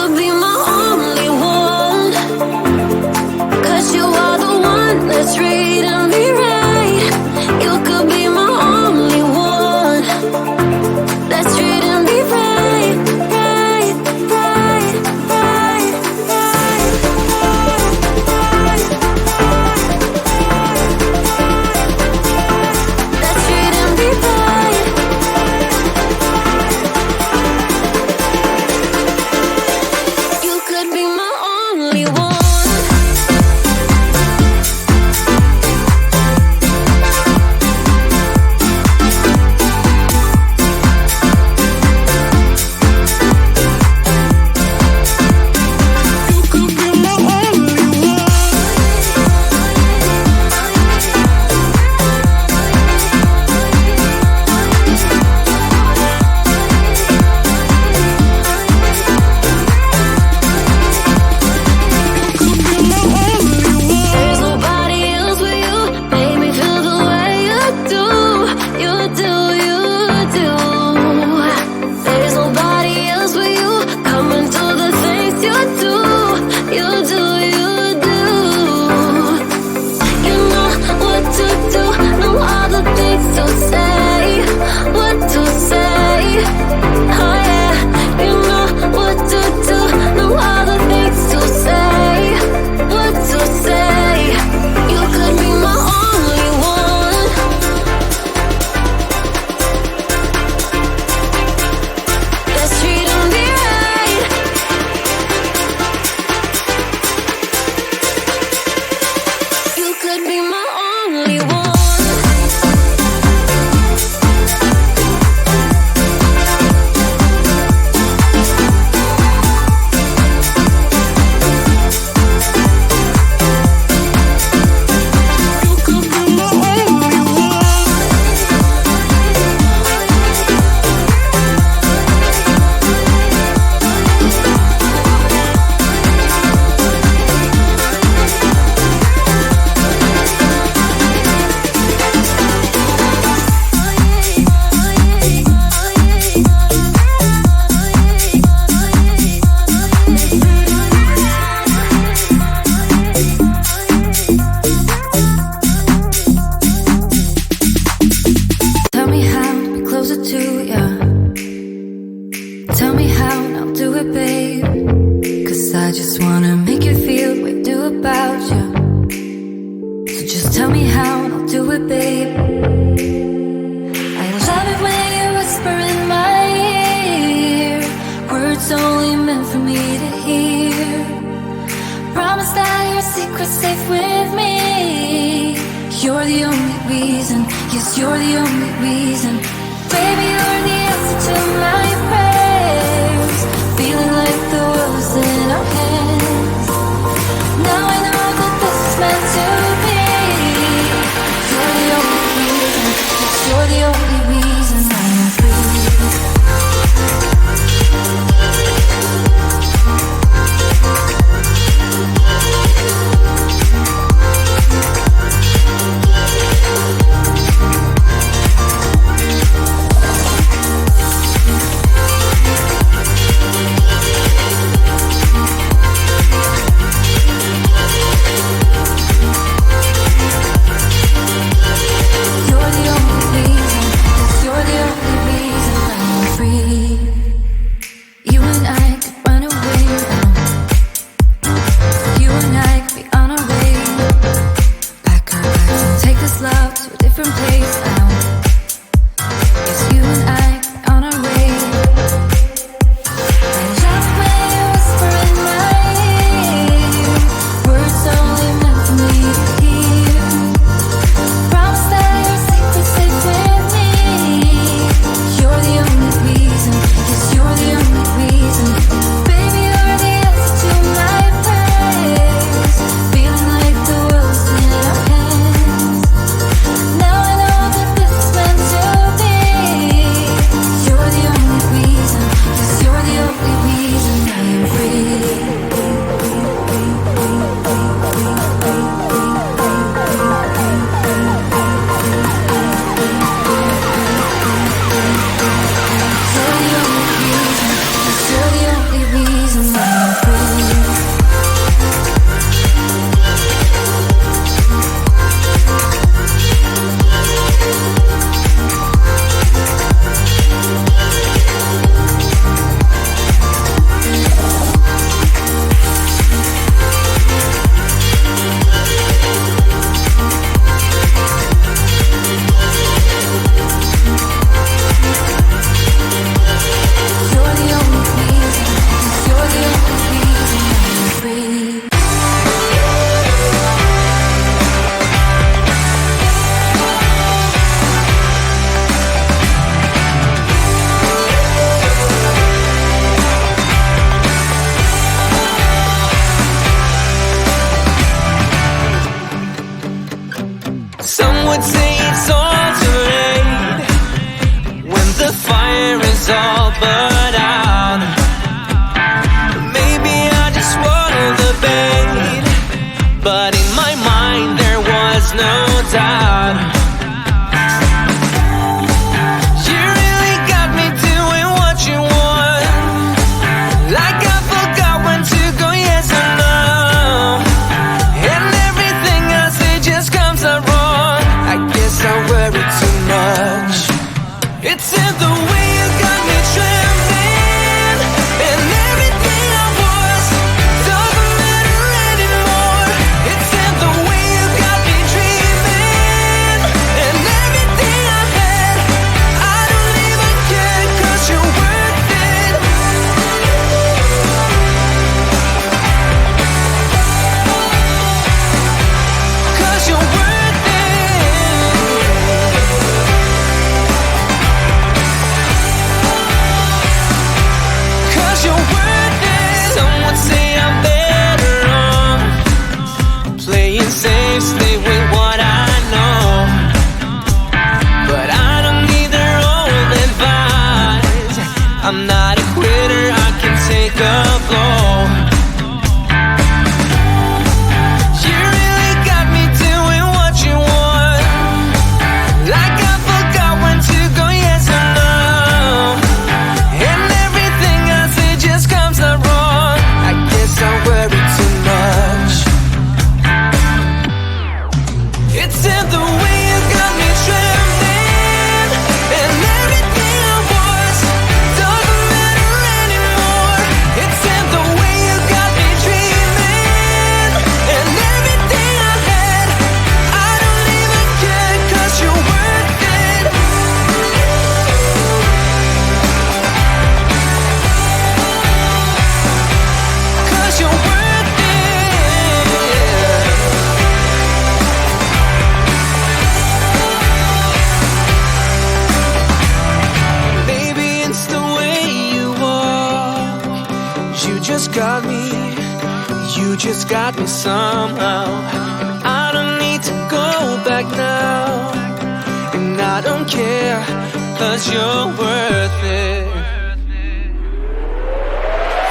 could be my only one, 'cause you are the one that's treating me right. You could be my only one that's treating me right, right, right, right, right, that's treating me right. You could be my only one. There's nobody else with you. Make me feel the way you do. You do, you do. There's nobody else with you. Come and do the things you do. You do, you do. You know what to do. Know all the things to say. What to say. Oh yeah. You know what to do. Know all the things to say. What to say. You could be my only one. That's treating me right. You could be my only one. Tell me how to be closer to ya. Tell me how and I'll do it, babe. 'Cause I just wanna make you feel what I do about you. So just tell me how and I'll do it, babe. I love it when you whisper in my ear, words only meant for me to hear. Promise that your secret's safe with me. You're the only reason, yes, you're the only reason. Baby, you're the answer to my prayers. Feeling like the world's in our hands. Now I know that this is meant to be. You're the only reason, yes, you're the only reason I'm free. but out. Maybe I just swallowed the bait, but in my mind there was no doubt. You really got me doing what you want, like I forgot when to go yes or no, and everything I say just comes out wrong. I guess I worry too much. It's in the way you got me trembling, and everything I was doesn't matter anymore. It's in the way you got me dreaming, and everything I had, I don't even care, 'cause you're worth it. 'Cause you're worth it. 'Cause you're worth it. Some would say I'm better off playing safe, stay with what I know, but I don't need their old advice. I'm not a quitter, I can take a blow. You really got me doing what you want, like I forgot when to go yes or no, and everything I say just comes out wrong. I guess I worry too much. It's in the way you got me trembling, and everything I was doesn't matter anymore. It's in the way you got me dreaming, and everything I had, I don't even care, 'cause you're worth it. 'Cause you're worth it. Maybe it's the way you walk. You just got me. You just got me somehow. And I don't need to go back now. And I don't care, 'cause you're worth it.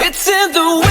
It's in the way